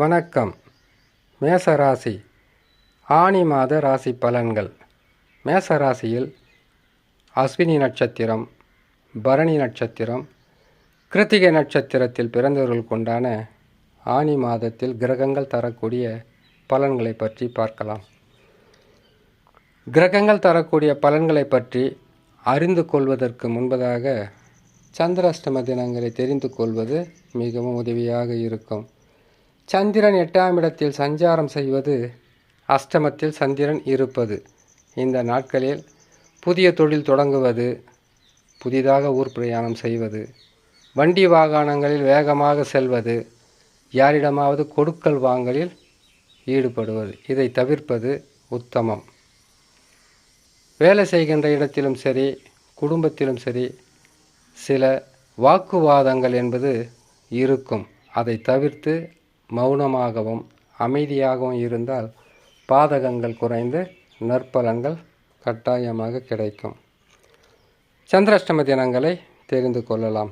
வணக்கம். மேசராசி ஆனி மாத ராசி பலன்கள். மேசராசியில் அஸ்வினி நட்சத்திரம், பரணி நட்சத்திரம், கிருத்திகை நட்சத்திரத்தில் பிறந்தவர்களுக்குண்டான ஆனி மாதத்தில் கிரகங்கள் தரக்கூடிய பலன்களை பற்றி பார்க்கலாம். கிரகங்கள் தரக்கூடிய பலன்களை பற்றி அறிந்து கொள்வதற்கு முன்பதாக சந்திராஷ்டம தினங்களை தெரிந்து கொள்வது மிகவும் உதவியாக இருக்கும். சந்திரன் 8ஆம் இடத்தில் சஞ்சாரம் செய்வது, அஷ்டமத்தில் சந்திரன் இருப்பது, இந்த நாட்களில் புதிய தொழில் தொடங்குவது, புதிதாக ஊர் பிரயாணம் செய்வது, வண்டி வாகனங்களில் வேகமாக செல்வது, யாரிடமாவது கொடுக்கல் வாங்கலில் ஈடுபடுவது, இதை தவிர்ப்பது உத்தமம். வேலை செய்கின்ற இடத்திலும் சரி, குடும்பத்திலும் சரி, சில வாக்குவாதங்கள் என்பது இருக்கும். அதை தவிர்த்து மௌனமாகவும் அமைதியாகவும் இருந்தால் பாதகங்கள் குறைந்து நற்பலன்கள் கட்டாயமாக கிடைக்கும். சந்திராஷ்டம தினங்களை தெரிந்து கொள்ளலாம்.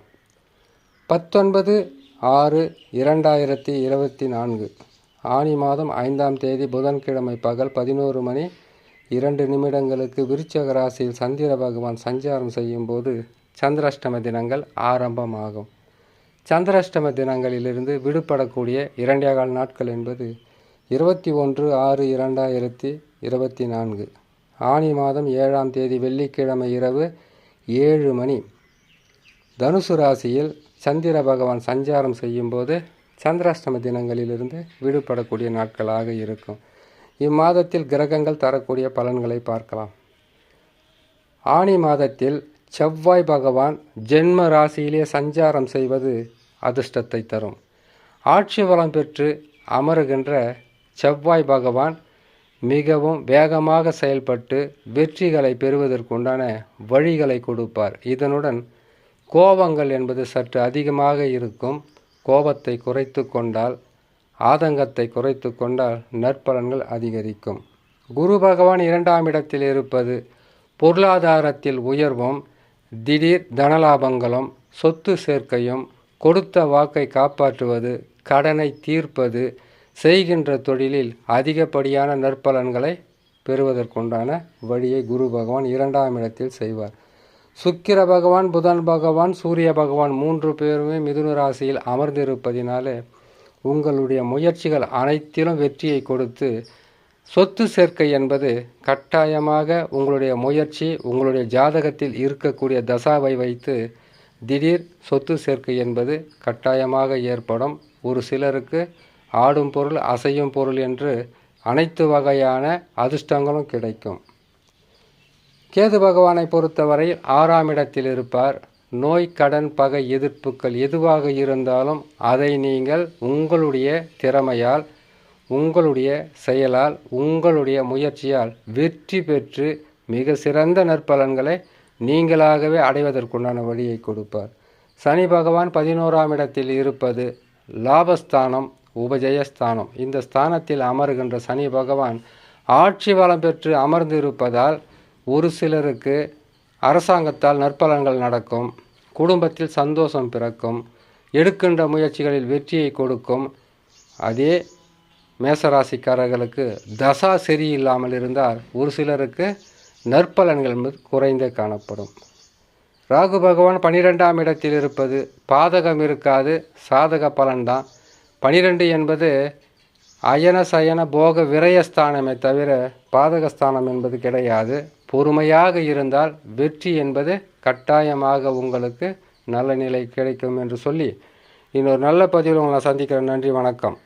19/6/2024 ஆனி மாதம் 5ஆம் தேதி புதன்கிழமை பகல் 11:02 விருச்சிக ராசியில் சந்திர பகவான் சஞ்சாரம் செய்யும்போது சந்திராஷ்டம தினங்கள் ஆரம்பமாகும். சந்திராஷ்டம தினங்களிலிருந்து விடுபடக்கூடிய 2.25 நாட்கள் என்பது 21/6/2024 ஆனி மாதம் 7ஆம் தேதி வெள்ளிக்கிழமை இரவு 7 மணி தனுசு ராசியில் சந்திர பகவான் சஞ்சாரம் செய்யும்போது சந்திராஷ்டம தினங்களிலிருந்து விடுபடக்கூடிய நாட்களாக இருக்கும். இம்மாதத்தில் கிரகங்கள் தரக்கூடிய பலன்களை பார்க்கலாம். ஆனி மாதத்தில் செவ்வாய் பகவான் ஜென்ம ராசியிலே சஞ்சாரம் செய்வது அதிர்ஷ்டத்தை தரும். ஆட்சி பலம் பெற்று அமருகின்ற செவ்வாய் பகவான் மிகவும் வேகமாக செயல்பட்டு வெற்றிகளை பெறுவதற்குண்டான வழிகளை கொடுப்பார். இதனுடன் கோபங்கள் என்பது சற்று அதிகமாக இருக்கும். கோபத்தை குறைத்து கொண்டால், ஆதங்கத்தை குறைத்து கொண்டால் நற்பலன்கள் அதிகரிக்கும். குரு பகவான் 2ஆம் இடத்தில் இருப்பது பொருளாதாரத்தில் உயர்வும், திடீர் தனலாபங்களும், சொத்து சேர்க்கையும், கொடுத்த வாக்கை காப்பாற்றுவது, கடனை தீர்ப்பது, செய்கின்ற தொழிலில் அதிகப்படியான நற்பலன்களை பெறுவதற்குண்டான வழியை குரு பகவான் 2ஆம் இடத்தில் செய்வார். சுக்கிர பகவான், புதன் பகவான், சூரிய பகவான் 3 பேருமே மிதுன ராசியில் அமர்ந்திருப்பதினாலே உங்களுடைய முயற்சிகள் அனைத்திலும் வெற்றியை கொடுத்து, சொத்து சேர்க்கை என்பது கட்டாயமாக உங்களுடைய முயற்சி, உங்களுடைய ஜாதகத்தில் இருக்கக்கூடிய தசாவை வைத்து திடீர் சொத்து சேர்க்கை என்பது கட்டாயமாக ஏற்படும். ஒரு சிலருக்கு ஆடும் பொருள் அசையும் பொருள் என்று அனைத்து வகையான அதிர்ஷ்டங்களும் கிடைக்கும். கேது பகவானை பொறுத்தவரை 6ஆம் இடத்தில் இருப்பார். நோய், கடன், பகை, எதிர்ப்புகள் எதுவாக இருந்தாலும் அதை நீங்கள் உங்களுடைய திறமையால், உங்களுடைய செயலால், உங்களுடைய முயற்சியால் வெற்றி பெற்று மிக சிறந்த நற்பலன்களை நீங்களாகவே அடைவதற்குண்டான வழியை கொடுப்பார். சனி பகவான் 11ஆம் இடத்தில் இருப்பது லாபஸ்தானம், உபஜயஸ்தானம். இந்த ஸ்தானத்தில் அமருகின்ற சனி பகவான் ஆட்சி வளம் பெற்று அமர்ந்திருப்பதால் ஒரு சிலருக்கு அரசாங்கத்தால் நற்பலன்கள் நடக்கும், குடும்பத்தில் சந்தோஷம் பிறக்கும், எடுக்கின்ற முயற்சிகளில் வெற்றியை கொடுக்கும். அதே மேசராசிக்காரர்களுக்கு தசா சரியில்லாமல் இருந்தால் ஒரு சிலருக்கு நற்பலன்கள் குறைந்தே காணப்படும். ராகு பகவான் 12ஆம் இடத்தில் இருப்பது பாதகம் இருக்காது, சாதக பலன்தான். 12 என்பது அயன சயன போக விரயஸ்தானமே தவிர பாதகஸ்தானம் என்பது கிடையாது. பொறுமையாக இருந்தால் வெற்றி என்பது கட்டாயமாக உங்களுக்கு நல்ல நிலை கிடைக்கும் என்று சொல்லி இன்னொரு நல்ல பதிவில் உங்களை சந்திக்கிறேன். நன்றி, வணக்கம்.